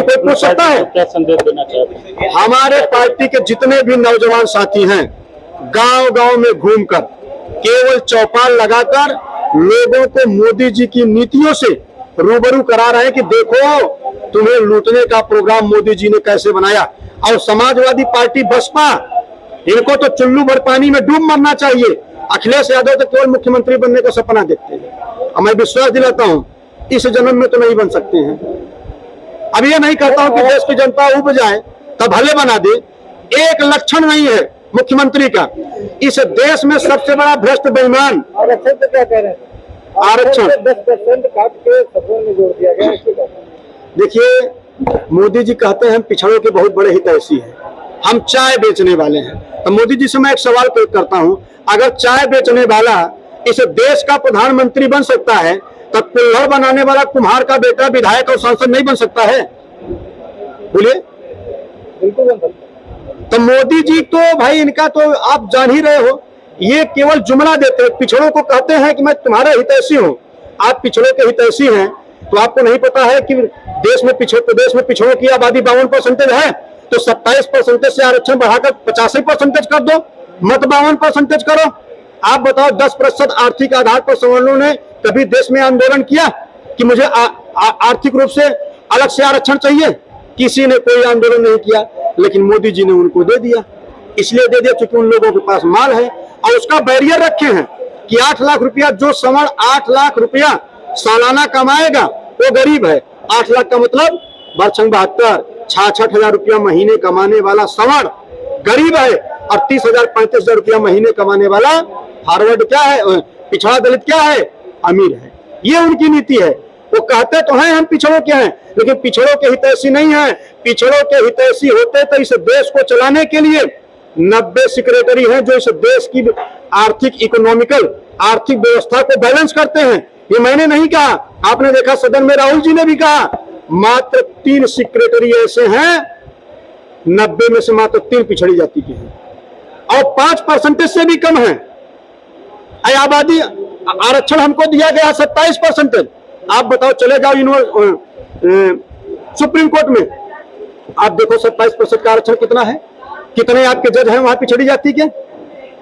कोई पूछ सकता है? क्या संदेश देना चाहते हैं? हमारे पार्टी के जितने भी नौजवान साथी हैं, गांव गांव में घूमकर केवल चौपाल लगाकर लोगों को मोदी जी की नीतियों से रूबरू करा रहे हैं कि देखो तुम्हें लूटने का प्रोग्राम मोदी जी ने कैसे बनाया। और समाजवादी पार्टी बसपा, इनको तो चुल्लू भर पानी में डूब मरना चाहिए। अखिलेश यादव तो केवल मुख्यमंत्री बनने का सपना देखते हैं और मैं विश्वास दिलाता हूं इस जन्म में तो नहीं बन सकते हैं। अब ये नहीं कहता हूं कि देश की जनता उब जाए तब भले बना दे, एक लक्षण नहीं है मुख्यमंत्री का। इस देश में सबसे बड़ा भ्रष्ट बेईमान आरक्षण तो क्या कह रहे हैं? आरक्षण 10% काट के सफल में जोड़ दिया गया। देखिए, मोदी जी कहते हैं हम पिछड़ों के बहुत बड़े हितैषी हैं, हम चाय बेचने वाले हैं। तो मोदी जी से मैं एक सवाल करता हूं, अगर चाय बेचने वाला इस देश का प्रधानमंत्री बन सकता है तब कुल्हड़ बनाने वाला कुम्हार का बेटा विधायक और सांसद नहीं बन सकता है? बोलिए। बिल्कुल बन सकता। तो मोदी जी तो भाई इनका तो आप जान ही रहे हो, ये केवल जुमला देते हैं। पिछड़ों को कहते हैं कि मैं तुम्हारे हितैषी हूं, आप पिछड़ों के हितैषी हैं। तो आपको नहीं पता है कि प्रदेश में पिछड़ों की आबादी 52% है, तो 27% से आरक्षण बढ़ाकर 85% कर दो, मत 52% करो। आप बताओ 10% आर्थिक आधार पर सवर्णों ने कभी देश में आंदोलन किया कि मुझे आर्थिक रूप से अलग से आरक्षण चाहिए? किसी ने कोई आंदोलन नहीं किया, लेकिन मोदी जी ने उनको दे दिया। इसलिए दे दिया क्योंकि उन लोगों के पास माल है और उसका बैरियर रखे हैं कि 8 लाख रुपया, जो सवर्ण 8 लाख रुपया सालाना कमाएगा वो गरीब है। 8 लाख का मतलब 72 66,000 रुपया महीने कमाने वाला सवर्ण गरीब है और 30,000 35,000 रुपया महीने कमाने वाला फॉरवर्ड क्या है, पिछड़ा दलित क्या है, अमीर है। ये उनकी नीति है। वो कहते तो हैं हम पिछड़ों के हैं, लेकिन पिछड़ों के हितैषी नहीं है। पिछड़ों के हितैषी होते तो इस देश को चलाने के लिए 90 सेक्रेटरी हैं जो इस देश की आर्थिक व्यवस्था को बैलेंस करते हैं। ये मैंने नहीं कहा, आपने देखा सदन में राहुल जी ने भी कहा। मात्र 3 सेक्रेटरी ऐसे हैं 90 में से मात्र 3 पिछड़ी जाति के हैं और 5% से भी कम है। आबादी आरक्षण हमको दिया गया 27%। आप बताओ, चले जाओ सुप्रीम कोर्ट में, आप देखो 27% का आरक्षण कितना है, कितने आपके जज हैं वहां पिछड़ी जाति के?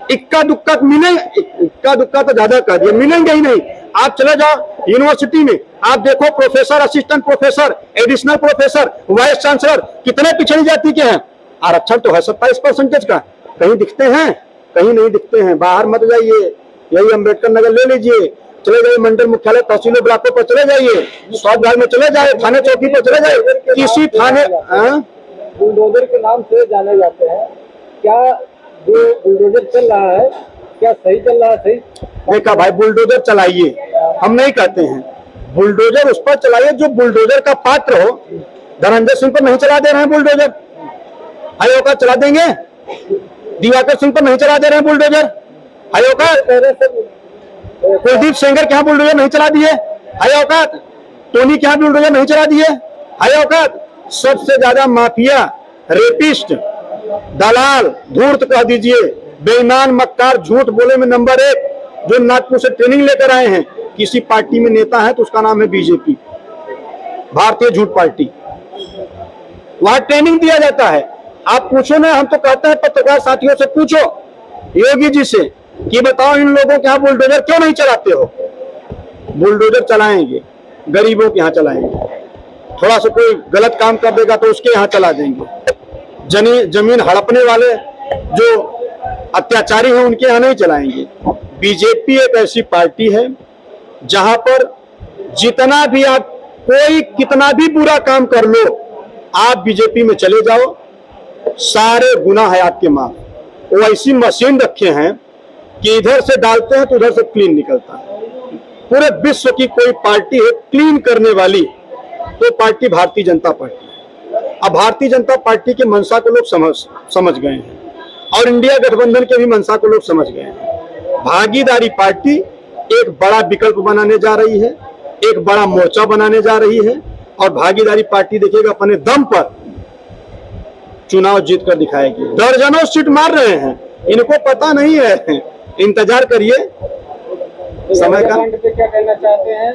इक्का दुक्का तो ज्यादा कर दिया, मिलेंगे ही नहीं। आप चले जाओ यूनिवर्सिटी में, आप देखो professor, assistant professor, additional professor, vice chancellor कितने पिछड़ी जाति के हैं। आरक्षण तो है 27% का। कहीं दिखते हैं? कहीं नहीं दिखते हैं। बाहर मत जाइए, यही अम्बेडकर नगर ले लीजिए, चले जाइए मंडल मुख्यालय तहसील ब्लॉकों पर चले जाइए, स्वास्थ्य विभाग में चले जाए, थाने चौकी पर चले जाए, किसी थाने बुलडोजर के नाम से जाने जाते हैं। क्या जो बुलडोजर चल रहा है क्या सही चल रहा है? सही देखा भाई, बुलडोजर चलाइए, हम नहीं कहते हैं। बुलडोजर उस पर चलाइए जो बुलडोजर का पात्र हो। धनंजय सिंह पर नहीं चला दे रहे हैं बुलडोजर, आयोग चला देंगे। दिवाकर सिंह पर नहीं चला दे रहे हैं बुलडोजर, आयोग। कुलदीप सेंगर के यहाँ बुलडोजर नहीं चला दिए, आयोग। टोनी के यहाँ बुलडोजर नहीं चला दिए, आयोग। सबसे ज्यादा माफिया, रेपिस्ट, दलाल, धूर्त कह दीजिए, बेईमान, मक्कार, झूठ बोले में नंबर 1, जो नागपुर से ट्रेनिंग लेकर आए हैं। किसी पार्टी में नेता है तो उसका नाम है बीजेपी, भारतीय झूठ पार्टी। वहां ट्रेनिंग दिया जाता है। आप पूछो ना, हम तो कहते हैं पत्रकार साथियों से पूछो, योगी जी से, कि बताओ इन लोगों के यहाँ बुलडोजर क्यों नहीं चलाते हो? बुलडोजर चलाएंगे, गरीबों के यहाँ चलाएंगे। थोड़ा सा कोई गलत काम कर देगा तो उसके यहाँ चला देंगे। जमीन हड़पने वाले जो अत्याचारी हैं उनके यहाँ नहीं चलाएंगे। बीजेपी एक ऐसी पार्टी है जहां पर जितना भी आप कोई कितना भी बुरा काम कर लो, आप बीजेपी में चले जाओ, सारे गुनाह है आपके माफ। वो ऐसी मशीन रखे हैं कि इधर से डालते हैं तो उधर से क्लीन निकलता है। पूरे विश्व की कोई पार्टी है क्लीन करने वाली तो पार्टी भारतीय जनता पार्टी है। अब भारतीय जनता पार्टी के मंशा को लोग समझ गए हैं और इंडिया गठबंधन के भी मंशा को लोग समझ गए हैं। भागीदारी पार्टी एक बड़ा विकल्प बनाने जा रही है, एक बड़ा मोर्चा बनाने जा रही है और भागीदारी पार्टी देखिएगा अपने दम पर चुनाव जीत कर दिखाएगी। दर्जनों सीट मार रहे हैं, इनको पता नहीं है। इंतजार करिए समय का। क्या कहना चाहते हैं?